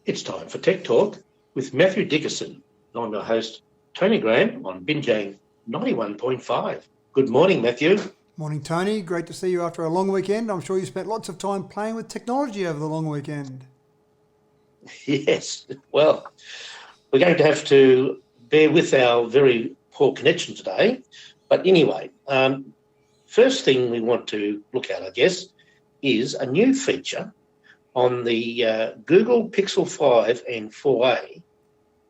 It's time for Tech Talk with Matthew Dickerson. I'm your host, Tony Graham, on Binjang 91.5. Good morning, Matthew. Morning, Tony. Great to see you after a long weekend. I'm sure you spent lots of time playing with technology over the long weekend. Yes, well, we're going to have to bear with our very poor connection today. But anyway, first thing we want to look at, I guess, is a new feature on the Google Pixel 5 and 4a,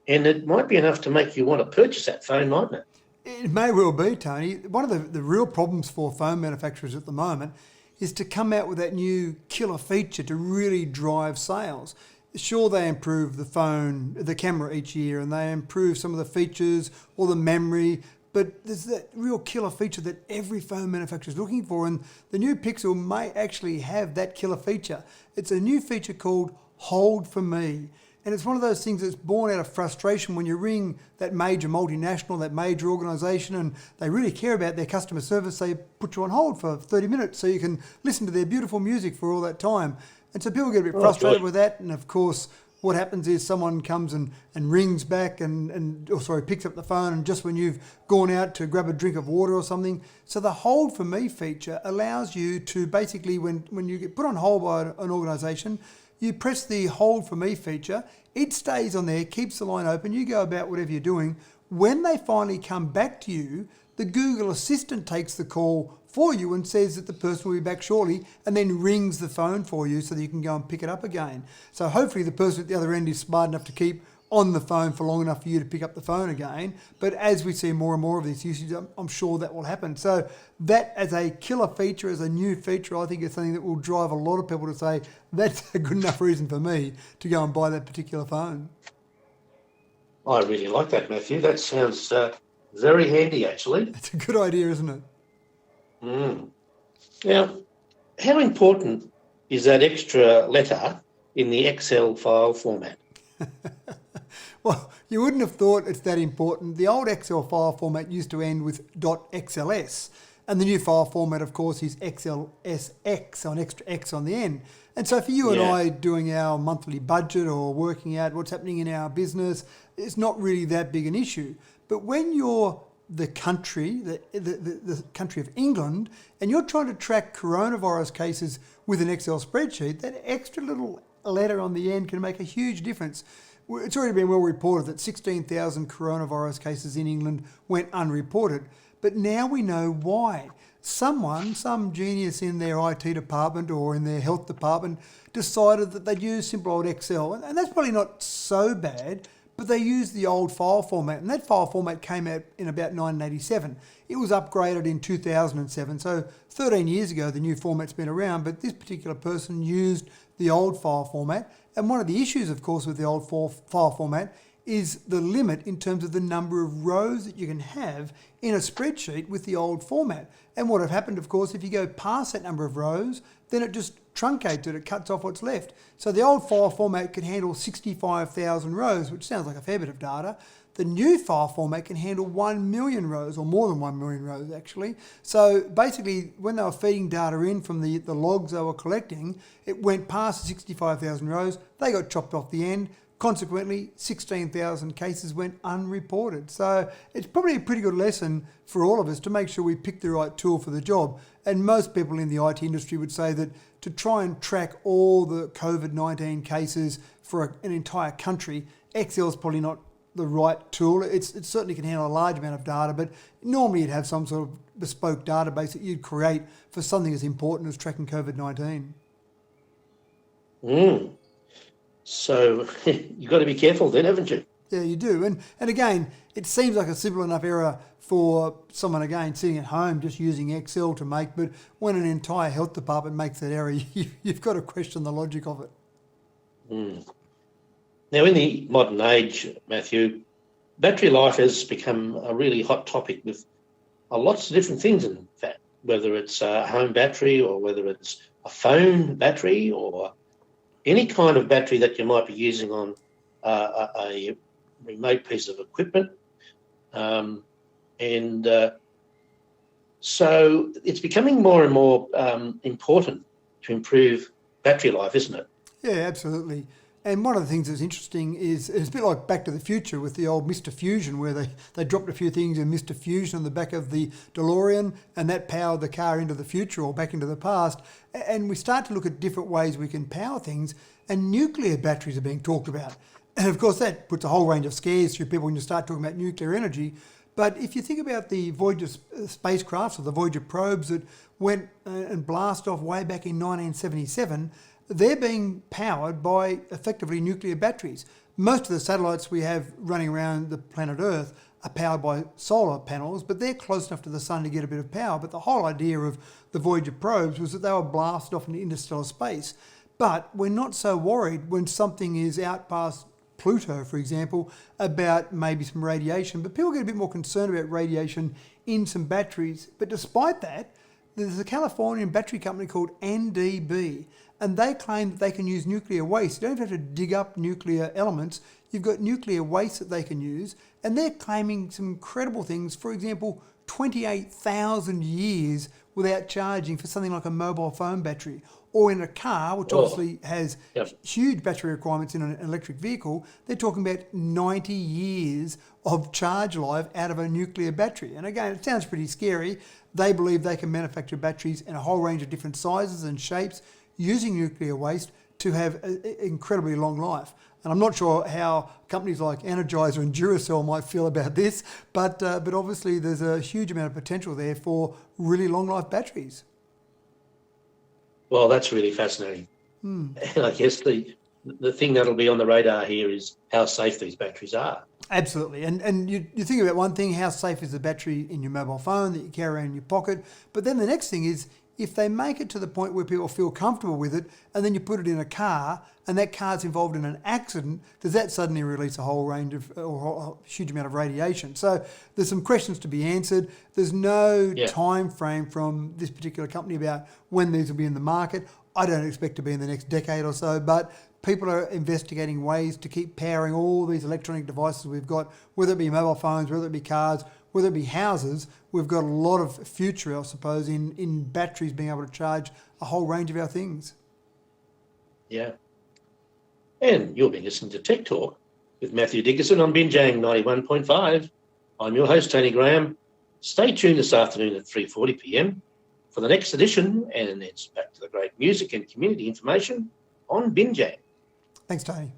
and it might be enough to make you want to purchase that phone, mightn't it? It may well be, Tony. One of the real problems for phone manufacturers at the moment is to come out with that new killer feature to really drive sales. Sure, they improve the camera each year, and they improve some of the features or the memory, but there's that real killer feature that every phone manufacturer is looking for, and the new Pixel may actually have that killer feature. It's a new feature called Hold For Me, and it's one of those things that's born out of frustration when you ring that major multinational, that major organisation, and they really care about their customer service. They put you on hold for 30 minutes so you can listen to their beautiful music for all that time. And so people get a bit frustrated with that, and of course what happens is someone comes and rings back picks up the phone, and just when you've gone out to grab a drink of water or something. So the Hold For Me feature allows you to basically, when you get put on hold by an organisation, you press the Hold For Me feature, it stays on there, keeps the line open, you go about whatever you're doing. When they finally come back to you, the Google Assistant takes the call for you and says that the person will be back shortly, and then rings the phone for you so that you can go and pick it up again. So hopefully the person at the other end is smart enough to keep on the phone for long enough for you to pick up the phone again. But as we see more and more of this usage, I'm sure that will happen. So that, as a killer feature, as a new feature, I think is something that will drive a lot of people to say, that's a good enough reason for me to go and buy that particular phone. I really like that, Matthew. That sounds very handy, actually. It's a good idea, isn't it? Now, how important is that extra letter in the Excel file format? Well, you wouldn't have thought it's that important. The old Excel file format used to end with .xls, and the new file format, of course, is XLSX, an extra X on the end. And so for you and I doing our monthly budget or working out what's happening in our business, it's not really that big an issue. But when you're the country, the country of England, and you're trying to track coronavirus cases with an Excel spreadsheet, that extra little letter on the end can make a huge difference. It's already been well reported that 16,000 coronavirus cases in England went unreported, but now we know why. Some genius in their IT department or in their health department decided that they'd use simple old Excel, and that's probably not so bad, but they used the old file format, and that file format came out in about 1987. It was upgraded in 2007, so 13 years ago the new format's been around, but this particular person used the old file format. And one of the issues, of course, with the old file format is the limit in terms of the number of rows that you can have in a spreadsheet with the old format. And what had happened, of course, if you go past that number of rows, then it just truncates it, it cuts off what's left. So the old file format could handle 65,000 rows, which sounds like a fair bit of data. The new file format can handle 1 million rows, or more than 1 million rows actually. So basically, when they were feeding data in from the logs they were collecting, it went past the 65,000 rows, they got chopped off the end. Consequently, 16,000 cases went unreported. So it's probably a pretty good lesson for all of us to make sure we pick the right tool for the job. And most people in the IT industry would say that to try and track all the COVID-19 cases for an entire country, Excel is probably not the right tool. It certainly can handle a large amount of data, but normally you'd have some sort of bespoke database that you'd create for something as important as tracking COVID-19. So you've got to be careful then, haven't you? Yeah, you do. And again, it seems like a simple enough error for someone, again, sitting at home just using Excel to make, but when an entire health department makes that error, you've got to question the logic of it. Now, in the modern age, Matthew, battery life has become a really hot topic with lots of different things, in fact, whether it's a home battery or whether it's a phone battery or any kind of battery that you might be using on a remote piece of equipment. So it's becoming more and more important to improve battery life, isn't it? Yeah, absolutely. And one of the things that's interesting is it's a bit like Back to the Future with the old Mr. Fusion, where they dropped a few things in Mr. Fusion on the back of the DeLorean, and that powered the car into the future or back into the past. And we start to look at different ways we can power things, and nuclear batteries are being talked about. And of course, that puts a whole range of scares through people when you start talking about nuclear energy. But if you think about the Voyager spacecrafts or the Voyager probes that went and blasted off way back in 1977, they're being powered by effectively nuclear batteries. Most of the satellites we have running around the planet Earth are powered by solar panels, but they're close enough to the sun to get a bit of power. But the whole idea of the Voyager probes was that they were blasted off into interstellar space. But we're not so worried when something is out past Pluto, for example, about maybe some radiation. But people get a bit more concerned about radiation in some batteries. But despite that, there's a Californian battery company called NDB, and they claim that they can use nuclear waste. You don't have to dig up nuclear elements. You've got nuclear waste that they can use, and they're claiming some incredible things. For example, 28,000 years without charging for something like a mobile phone battery, or in a car, which obviously has huge battery requirements in an electric vehicle. They're talking about 90 years of charge life out of a nuclear battery. And again, it sounds pretty scary. They believe they can manufacture batteries in a whole range of different sizes and shapes using nuclear waste to have an incredibly long life. And I'm not sure how companies like Energizer and Duracell might feel about this, but obviously there's a huge amount of potential there for really long life batteries. Well, that's really fascinating. And I guess the thing that'll be on the radar here is how safe these batteries are. Absolutely. And you think about one thing, how safe is the battery in your mobile phone that you carry around in your pocket? But then the next thing is, if they make it to the point where people feel comfortable with it, and then you put it in a car, and that car's involved in an accident, does that suddenly release a whole range of, or a huge amount of radiation? So there's some questions to be answered. There's no time frame from this particular company about when these will be in the market. I don't expect to be in the next decade or so, but people are investigating ways to keep powering all these electronic devices we've got, whether it be mobile phones, whether it be cars, whether it be houses. We've got a lot of future, I suppose, in batteries being able to charge a whole range of our things. Yeah. And you'll be listening to Tech Talk with Matthew Dickerson on Binjang 91.5. I'm your host, Tony Graham. Stay tuned this afternoon at 3:40 p.m. for the next edition, and it's back to the great music and community information on Binjang. Thanks, Tony.